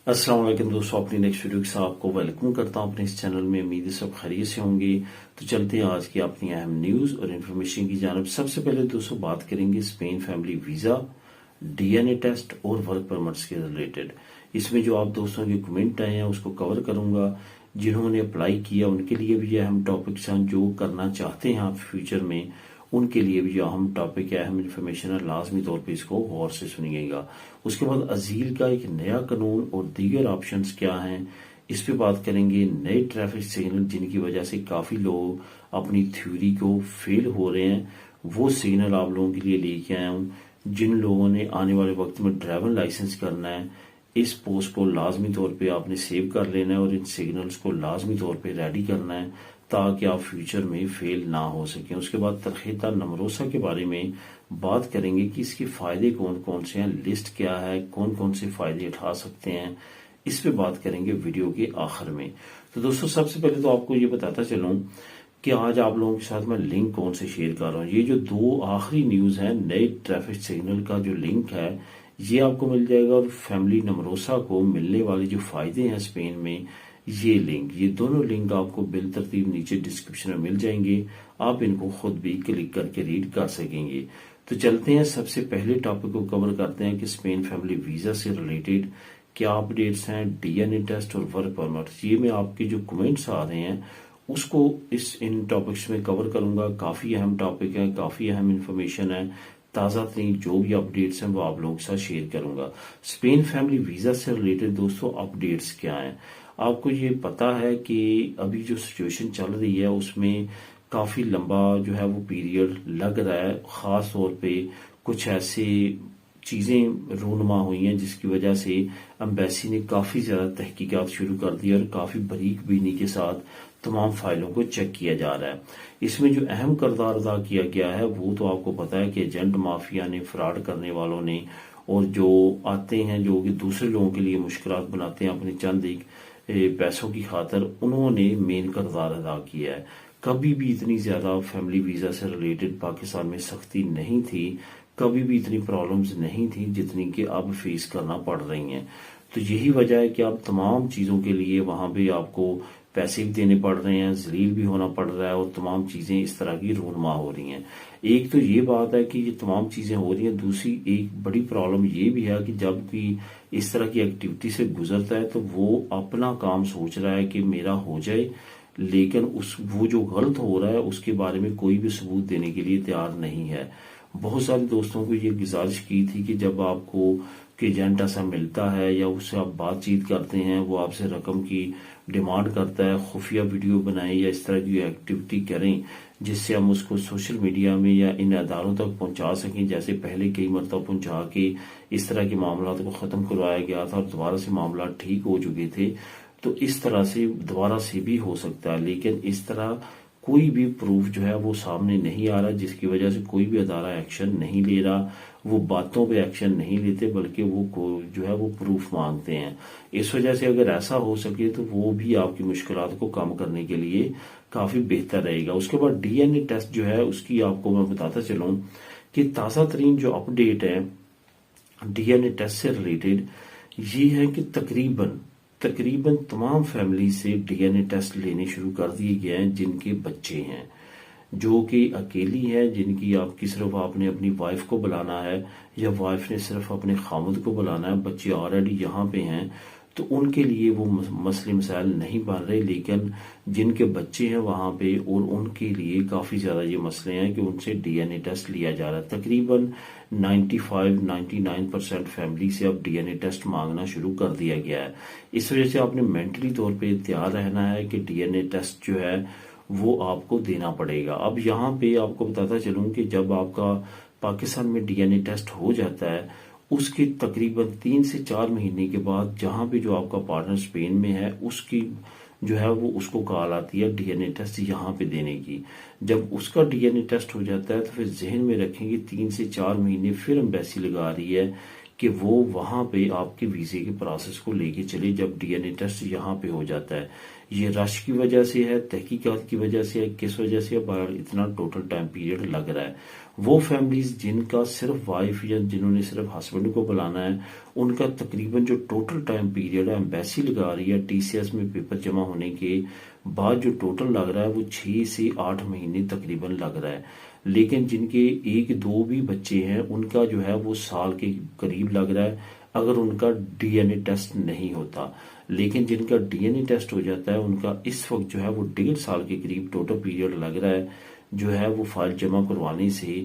السلام علیکم دوستوں، اپنی نیکسٹ ویڈیو کے ساتھ آپ کو ویلکم کرتا ہوں اپنے اس چینل میں۔ امید ہے سب خیریت سے ہوں گے۔ تو چلتے ہیں آج کی اپنی اہم نیوز اور انفارمیشن کی جانب۔ سب سے پہلے دوستوں بات کریں گے Spain family visa, D N A test اور ورک پرمٹس کے ریلیٹڈ۔ اس میں جو آپ دوستوں کے کمنٹ آئے ہیں اس کو کور کروں گا۔ جنہوں نے اپلائی کیا ان کے لیے بھی یہ اہم ٹاپکس ہیں، جو کرنا چاہتے ہیں آپ فیوچر میں ان کے لیے بھی جو اہم ٹاپک ہے، اہم انفارمیشن ہے، لازمی طور پہ اس کو غور سے سنیے گا۔ اس کے بعد ازیل کا ایک نیا قانون اور دیگر آپشنز کیا ہیں اس پہ بات کریں گے۔ نئے ٹریفک سگنل جن کی وجہ سے کافی لوگ اپنی تھیوری کو فیل ہو رہے ہیں، وہ سگنل آپ لوگوں کے لیے لے کے آیا ہوں۔ جن لوگوں نے آنے والے وقت میں ڈرائیونگ لائسنس کرنا ہے، اس پوسٹ کو لازمی طور پہ آپ نے سیو کر لینا ہے اور ان سگنلز کو لازمی طور پہ ریڈی کرنا ہے تاکہ آپ فیوچر میں فیل نہ ہو سکیں۔ اس کے بعد ترخیتہ نمروسا کے بارے میں بات کریں گے کہ اس کے فائدے کون کون سے ہیں، لسٹ کیا ہے، کون کون سے فائدے اٹھا سکتے ہیں، اس پہ بات کریں گے ویڈیو کے آخر میں۔ تو دوستوں سب سے پہلے تو آپ کو یہ بتاتا چلوں کہ آج آپ لوگوں کے ساتھ میں لنک کون سے شیئر کر رہا ہوں۔ یہ جو دو آخری نیوز ہیں، نئے ٹریفک سگنل کا جو لنک ہے یہ آپ کو مل جائے گا، اور فیملی نمروسا کو ملنے والے جو فائدے ہیں اسپین میں، یہ لنک، یہ دونوں لنک آپ کو بالترتیب نیچے ڈسکرپشن میں مل جائیں گے۔ آپ ان کو خود بھی کلک کر کے ریڈ کر سکیں گے۔ تو چلتے ہیں سب سے پہلے ٹاپک کو کور کرتے ہیں کہ اسپین فیملی ویزا سے ریلیٹڈ کیا اپڈیٹس ہیں، ڈی این اے ٹیسٹ اور ورک پرمٹس۔ یہ میں آپ کے جو کمنٹس آ رہے ہیں اس کو ان ٹاپکس میں کور کروں گا۔ کافی اہم ٹاپک ہے، کافی اہم انفارمیشن ہے، تازہ ترین جو بھی اپڈیٹس ہیں وہ آپ لوگوں کے ساتھ شیئر کروں گا۔ اسپین فیملی ویزا سے ریلیٹڈ دوستوں اپڈیٹس کیا ہیں؟ آپ کو یہ پتا ہے کہ ابھی جو سچویشن چل رہی ہے اس میں کافی لمبا جو ہے وہ پیریڈ لگ رہا ہے، خاص طور پہ کچھ ایسے چیزیں رونما ہوئی ہیں جس کی وجہ سے امبیسی نے کافی زیادہ تحقیقات شروع کر دی اور کافی باریک بینی کے ساتھ تمام فائلوں کو چیک کیا جا رہا ہے۔ اس میں جو اہم کردار ادا کیا گیا ہے وہ تو آپ کو پتا ہے کہ ایجنٹ مافیا نے، فراڈ کرنے والوں نے، اور جو آتے ہیں جو کہ دوسرے لوگوں کے لیے مشکلات بناتے ہیں اپنے چند ایک پیسوں کی خاطر، انہوں نے مین کردار ادا کیا ہے۔ کبھی بھی اتنی زیادہ فیملی ویزا سے ریلیٹڈ پاکستان میں سختی نہیں تھی، کبھی بھی اتنی پرابلمز نہیں تھی جتنی کہ اب فیس کرنا پڑ رہی ہیں۔ تو یہی وجہ ہے کہ اب تمام چیزوں کے لیے وہاں بھی آپ کو پیسے بھی دینے پڑ رہے ہیں، ذلیل بھی ہونا پڑ رہا ہے، اور تمام چیزیں اس طرح کی رونما ہو رہی ہیں۔ ایک تو یہ بات ہے کہ یہ تمام چیزیں ہو رہی ہیں، دوسری ایک بڑی پرابلم یہ بھی ہے کہ جب کوئی اس طرح کی ایکٹیویٹی سے گزرتا ہے تو وہ اپنا کام سوچ رہا ہے کہ میرا ہو جائے، لیکن وہ جو غلط ہو رہا ہے اس کے بارے میں کوئی بھی ثبوت دینے کے لیے تیار نہیں ہے۔ بہت سارے دوستوں کو یہ گزارش کی تھی کہ جب آپ کو ایجنٹ ایسا ملتا ہے یا اس سے آپ بات چیت کرتے ہیں، وہ آپ سے رقم کی ڈیمانڈ کرتا ہے، خفیہ ویڈیو بنائیں یا اس طرح کی ایکٹیویٹی کریں جس سے ہم اس کو سوشل میڈیا میں یا ان اداروں تک پہنچا سکیں، جیسے پہلے کئی مرتبہ پہنچا کے اس طرح کے معاملات کو ختم کروایا گیا تھا اور دوبارہ سے معاملات ٹھیک ہو چکے تھے۔ تو اس طرح سے دوبارہ سے بھی ہو سکتا ہے، لیکن اس طرح کوئی بھی پروف جو ہے وہ سامنے نہیں آ رہا، جس کی وجہ سے کوئی بھی ادارہ ایکشن نہیں لے رہا۔ وہ باتوں پہ ایکشن نہیں لیتے بلکہ وہ جو ہے وہ پروف مانگتے ہیں۔ اس وجہ سے اگر ایسا ہو سکے تو وہ بھی آپ کی مشکلات کو کم کرنے کے لیے کافی بہتر رہے گا۔ اس کے بعد ڈی این اے ٹیسٹ جو ہے اس کی آپ کو میں بتاتا چلوں کہ تازہ ترین جو اپڈیٹ ہے ڈی این اے ٹیسٹ سے ریلیٹڈ یہ ہے کہ تقریباً تمام فیملی سے ڈی این اے ٹیسٹ لینے شروع کر دیے گئے ہیں جن کے بچے ہیں، جو کہ اکیلی ہے، جن کی آپ کی صرف آپ نے اپنی وائف کو بلانا ہے یا وائف نے صرف اپنے خامد کو بلانا ہے، بچے آلریڈی یہاں پہ ہیں، تو ان کے لیے وہ مسئلے مسائل نہیں بن رہے، لیکن جن کے بچے ہیں وہاں پہ اور ان کے لیے کافی زیادہ یہ مسئلے ہیں کہ ان سے ڈی این اے ٹیسٹ لیا جا رہا ہے۔ تقریباً 99% فیملی سے اب ڈی این اے ٹیسٹ مانگنا شروع کر دیا گیا ہے۔ اس وجہ سے آپ نے مینٹلی طور پہ تیار رہنا ہے کہ ڈی این اے ٹیسٹ جو ہے وہ آپ کو دینا پڑے گا۔ اب یہاں پہ آپ کو بتاتا چلوں کہ جب آپ کا پاکستان میں ڈی این اے ٹیسٹ ہو جاتا ہے اس کے تقریباً 3 سے 4 مہینے کے بعد جہاں پہ جو آپ کا پارٹنر اسپین میں ہے اس کی جو ہے وہ اس کو کال آتی ہے ڈی این اے ٹیسٹ یہاں پہ دینے کی۔ جب اس کا ڈی این اے ٹیسٹ ہو جاتا ہے تو پھر ذہن میں رکھیں گے 3 سے 4 مہینے پھر امبیسی لگا رہی ہے کہ وہ وہاں پہ آپ کے ویزے کے پروسیس کو لے کے چلے جب ڈی این اے ٹیسٹ یہاں پہ ہو جاتا ہے۔ یہ رش کی وجہ سے ہے، تحقیقات کی وجہ سے ہے، کس وجہ سے ہے، اتنا ٹوٹل ٹائم پیریڈ لگ رہا ہے۔ وہ فیملیز جن کا صرف وائف یا جنہوں نے صرف ہسبینڈ کو بلانا ہے، ان کا تقریباً جو ٹوٹل ٹائم پیریڈ ہے ایمبیسی لگا رہی ہے ٹی سی ایس میں پیپر جمع ہونے کے بعد جو ٹوٹل لگ رہا ہے وہ 6 سے 8 مہینے تقریباً لگ رہا ہے۔ لیکن جن کے 1-2 بھی بچے ہیں ان کا جو ہے وہ سال کے قریب لگ رہا ہے اگر ان کا ڈی این اے ٹیسٹ نہیں ہوتا۔ لیکن جن کا ڈی این اے ٹیسٹ ہو جاتا ہے ان کا اس وقت جو ہے وہ 1.5 سال کے قریب ٹوٹل پیریڈ لگ رہا ہے، جو ہے وہ فائل جمع کروانے سے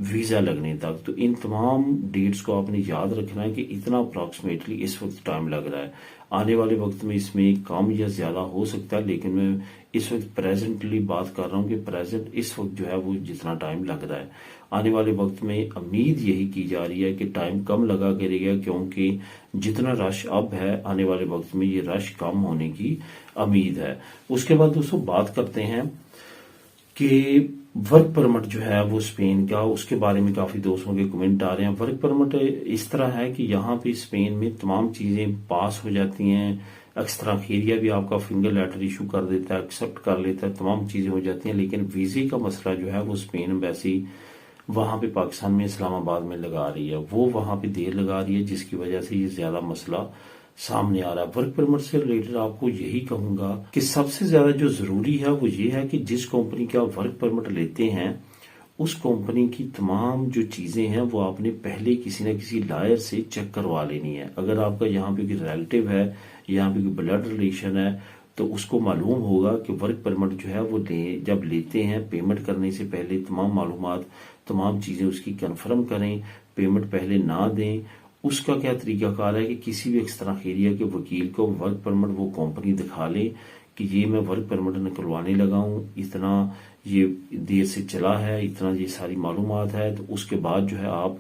ویزا لگنے تک۔ تو ان تمام ڈیٹس کو آپ نے یاد رکھنا ہے کہ اتنا اپروکسیمیٹلی اس وقت ٹائم لگ رہا ہے۔ آنے والے وقت میں اس میں کم یا زیادہ ہو سکتا ہے، لیکن میں اس وقت پریزنٹلی بات کر رہا ہوں کہ پریزنٹ اس وقت جو ہے وہ جتنا ٹائم لگ رہا ہے۔ آنے والے وقت میں امید یہی کی جا رہی ہے کہ ٹائم کم لگا کرے گا، کیونکہ جتنا رش اب ہے آنے والے وقت میں یہ رش کم ہونے کی امید ہے۔ اس کے بعد دوستوں بات کرتے ہیں کہ ورک پرمٹ جو ہے وہ اسپین کا، اس کے بارے میں کافی دوستوں کے کمنٹ آ رہے ہیں۔ ورک پرمٹ اس طرح ہے کہ یہاں پہ اسپین میں تمام چیزیں پاس ہو جاتی ہیں، ایکسٹرا خیریہ بھی آپ کا فنگر لیٹر ایشو کر دیتا ہے، ایکسپٹ کر لیتا ہے، تمام چیزیں ہو جاتی ہیں، لیکن ویزے کا مسئلہ جو ہے وہ اسپین ایمبیسی وہاں پہ پاکستان میں اسلام آباد میں لگا رہی ہے، وہ وہاں پہ دیر لگا رہی ہے، جس کی وجہ سے یہ زیادہ مسئلہ سامنے آ رہا ہے۔ ورک پرمٹ سے ریلیٹڈ آپ کو یہی کہوں گا کہ سب سے زیادہ جو ضروری ہے وہ یہ ہے کہ جس کمپنی کا ورک پرمٹ لیتے ہیں اس کمپنی کی تمام جو چیزیں ہیں وہ آپ نے پہلے کسی نہ کسی لائر سے چیک کروا لینی ہے۔ اگر آپ کا یہاں پہ کوئی ریلیٹیو ہے، یہاں پہ کوئی بلڈ ریلیشن ہے، تو اس کو معلوم ہوگا کہ ورک پرمٹ جو ہے وہ جب لیتے ہیں پیمنٹ کرنے سے پہلے تمام معلومات، تمام چیزیں اس کی کنفرم کریں، پیمنٹ پہلے نہ دیں۔ اس کا کیا طریقہ کار ہے کہ کسی بھی ایکسٹرا خیریہ کے وکیل کو ورک پرمٹ وہ کمپنی دکھا لے کہ یہ میں ورک پرمٹ نکلوانے لگا ہوں، اتنا یہ دیر سے چلا ہے، اتنا یہ ساری معلومات ہے، تو اس کے بعد جو ہے آپ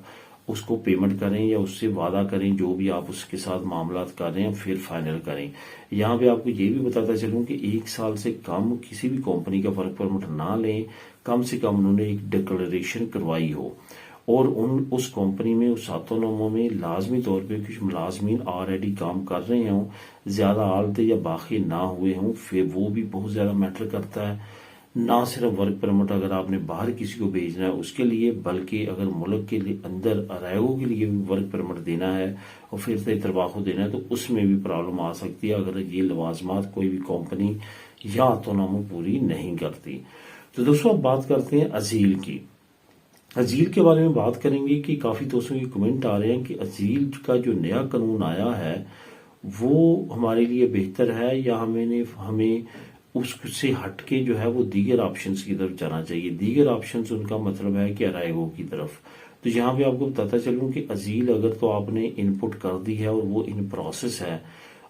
اس کو پیمنٹ کریں یا اس سے وعدہ کریں، جو بھی آپ اس کے ساتھ معاملات کر رہے ہیں پھر فائنل کریں۔ یہاں پہ آپ کو یہ بھی بتاتا چلوں کہ 1 سال سے کم کسی بھی کمپنی کا ورک پرمٹ نہ لیں، کم سے کم انہوں نے ایک ڈکلریشن کروائی ہو، اور اس کمپنی میں اس آٹونومو میں لازمی طور پہ کچھ ملازمین آلریڈی کام کر رہے ہوں، زیادہ عالتے یا باقی نہ ہوئے ہوں، پھر وہ بھی بہت زیادہ میٹر کرتا ہے۔ نہ صرف ورک پرمٹ اگر آپ نے باہر کسی کو بھیجنا ہے اس کے لیے، بلکہ اگر ملک کے اندر ارائیگو کے لیے بھی ورک پرمٹ دینا ہے اور پھر سے ترباخو دینا ہے تو اس میں بھی پرابلم آ سکتی ہے اگر یہ لوازمات کوئی بھی کمپنی یا آٹونومو پوری نہیں کرتی۔ تو دوستوں اب بات کرتے ہیں ازیل کی۔ ازیل کے بارے میں بات کریں گے کہ کافی دوستوں کے کمنٹ آ رہے ہیں کہ ازیل کا جو نیا قانون آیا ہے وہ ہمارے لیے بہتر ہے یا ہمیں اس سے ہٹ کے جو ہے وہ دیگر آپشنز کی طرف جانا چاہیے۔ دیگر آپشنز ان کا مطلب ہے کہ ارائیگو کی طرف۔ تو یہاں پہ آپ کو بتاتا چلوں کہ ازیل اگر تو آپ نے ان پٹ کر دی ہے اور وہ ان پروسیس ہے،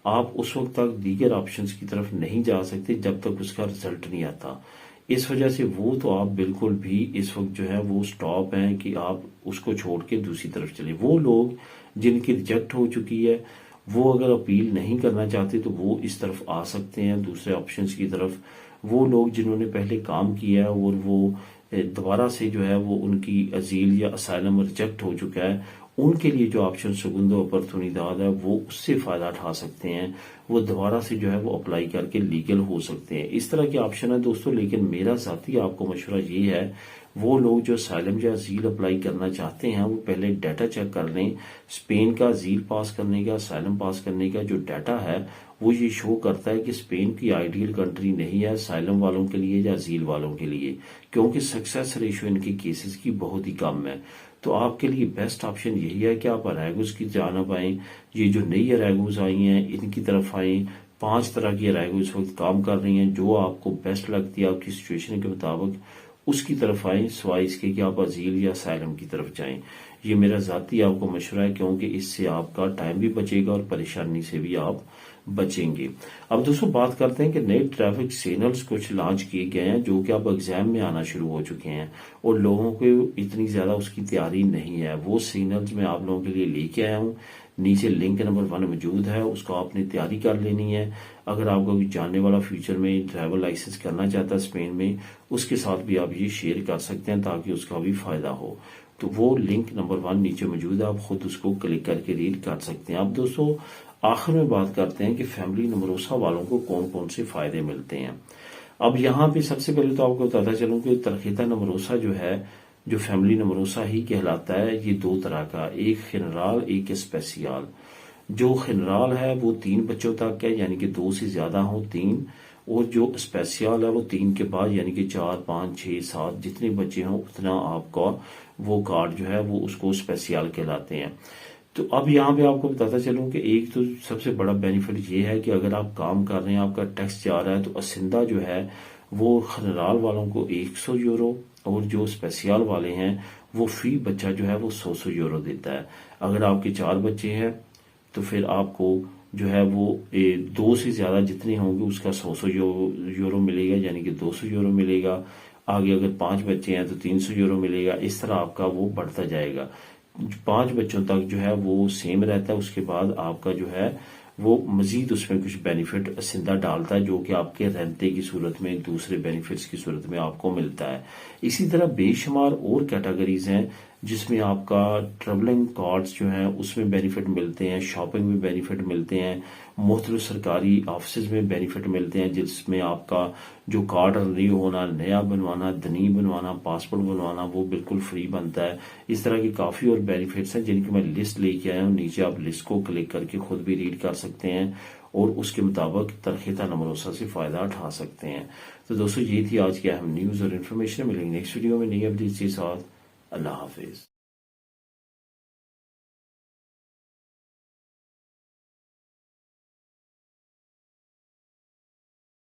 آپ اس وقت تک دیگر آپشنز کی طرف نہیں جا سکتے جب تک اس کا رزلٹ نہیں آتا۔ اس وجہ سے وہ تو آپ بالکل بھی اس وقت جو ہے وہ سٹاپ ہیں کہ آپ اس کو چھوڑ کے دوسری طرف چلیں۔ وہ لوگ جن کی ریجیکٹ ہو چکی ہے وہ اگر اپیل نہیں کرنا چاہتے تو وہ اس طرف آ سکتے ہیں دوسرے آپشنز کی طرف۔ وہ لوگ جنہوں نے پہلے کام کیا ہے اور وہ دوبارہ سے جو ہے وہ ان کی ازیل یا اسائلم ریجیکٹ ہو چکا ہے، ان کے لیے جو آپشن سگندو اپرچونیداد ہے وہ اس سے فائدہ اٹھا سکتے ہیں، وہ دوبارہ سے جو ہے وہ اپلائی کر کے لیگل ہو سکتے ہیں۔ اس طرح کے آپشن ہیں دوستوں، لیکن میرا ذاتی آپ کو مشورہ یہ ہے وہ لوگ جو اسائلم یا ازیل اپلائی کرنا چاہتے ہیں وہ پہلے ڈیٹا چیک کر لیں۔ اسپین کا ازیل پاس کرنے کا، اسائلم پاس کرنے کا جو ڈیٹا ہے وہ یہ شو کرتا ہے کہ اسپین کی آئیڈیل کنٹری نہیں ہے اسائلم والوں کے لیے یا ازیل والوں کے لیے، کیونکہ سکسیس ریشو ان کے کیسز کی بہت ہی کم ہے۔ تو آپ کے لیے بیسٹ آپشن یہی ہے کہ آپ ارائیگوز کی جانب آئیں۔ یہ جو نئی ارائیگوز آئی ہیں ان کی طرف آئیں۔ 5 طرح کی ارائیگو اس وقت کام کر رہی ہیں، جو آپ کو بیسٹ لگتی ہے آپ کی سچویشن کے مطابق اس کی طرف آئیں، سوائے اس کے کہ آپ ازیل یا اسائلم کی طرف جائیں۔ یہ میرا ذاتی آپ کو مشورہ ہے، کیونکہ اس سے آپ کا ٹائم بھی بچے گا اور پریشانی سے بھی آپ بچیں گے۔ اب دوستوں بات کرتے ہیں کہ نئے ٹریفک سگنلز کچھ لانچ کیے گئے ہیں جو کہ اب ایگزام میں آنا شروع ہو چکے ہیں اور لوگوں کو اتنی زیادہ اس کی تیاری نہیں ہے۔ وہ سگنلز میں آپ لوگوں کے لیے لے کے آیا ہوں، نیچے لنک نمبر 1 موجود ہے، اس کو آپ نے تیاری کر لینی ہے۔ اگر آپ کو جاننے والا فیوچر میں ڈرائیور لائسنس کرنا چاہتا ہے اسپین میں، اس کے ساتھ بھی آپ یہ شیئر کر سکتے ہیں تاکہ اس کا بھی فائدہ ہو۔ تو وہ لنک نمبر 1 نیچے موجود ہے، آپ خود اس کو کلک کر کے ریڈ کر سکتے ہیں۔ اب دوستو آخر میں بات کرتے ہیں کہ فیملی نمروسہ والوں کو کون کون سے فائدے ملتے ہیں۔ اب یہاں پہ سب سے پہلے تو آپ کو بتاتا چلوں کہ ترخیتہ نمروسہ جو ہے، جو فیملی نمروسہ ہی کہلاتا ہے، یہ دو طرح کا، ایک خنرال ایک اسپیسیال۔ جو خنرال ہے وہ 3 بچوں تک ہے، یعنی کہ 2 سے زیادہ ہوں 3، اور جو اسپیسیال ہے وہ 3 کے بعد یعنی کہ 4 5 6 7 جتنے بچے ہوں اتنا آپ کا وہ کارڈ جو ہے وہ اس کو اسپیسیال کہلاتے ہیں۔ تو اب یہاں پہ آپ کو بتاتا چلوں کہ ایک تو سب سے بڑا بینیفٹ یہ ہے کہ اگر آپ کام کر رہے ہیں، آپ کا ٹیکس جا رہا ہے، تو اسندہ جو ہے وہ خنرال والوں کو 100 یورو، اور جو اسپیسیال والے ہیں وہ فی بچہ جو ہے وہ 100 یورو دیتا ہے۔ اگر آپ کے 4 بچے ہیں تو پھر آپ کو جو ہے وہ 2 سے زیادہ جتنے ہوں گے اس کا 100 یورو ملے گا، یعنی کہ 200 یورو ملے گا۔ آگے اگر 5 بچے ہیں تو 300 یورو ملے گا۔ اس طرح آپ کا وہ بڑھتا جائے گا۔ 5 بچوں تک جو ہے وہ سیم رہتا ہے، اس کے بعد آپ کا جو ہے وہ مزید اس میں کچھ بینیفٹ اسندہ ڈالتا ہے، جو کہ آپ کے رینتے کی صورت میں، دوسرے بینیفٹس کی صورت میں آپ کو ملتا ہے۔ اسی طرح بے شمار اور کیٹیگریز ہیں جس میں آپ کا ٹریولنگ کارڈز جو ہیں اس میں بینیفٹ ملتے ہیں، شاپنگ میں بینیفٹ ملتے ہیں، مختلف سرکاری آفسز میں بینیفٹ ملتے ہیں جس میں آپ کا جو کارڈ ریو ہونا، نیا بنوانا، دنی بنوانا، پاسپورٹ بنوانا وہ بالکل فری بنتا ہے۔ اس طرح کی کافی اور بینیفٹس ہیں جن کی میں لسٹ لے کے آیا ہوں، نیچے آپ لسٹ کو کلک کر کے خود بھی ریڈ کر سکتے ہیں اور اس کے مطابق ترخیتہ نمروسہ سے فائدہ اٹھا سکتے ہیں۔ تو دوستو یہ تھی آج کی اہم نیوز اور انفارمیشن۔ ملیں گے نیکسٹ ویڈیو میں نئی اپڈیٹس کے ساتھ۔ اللہ حافظ۔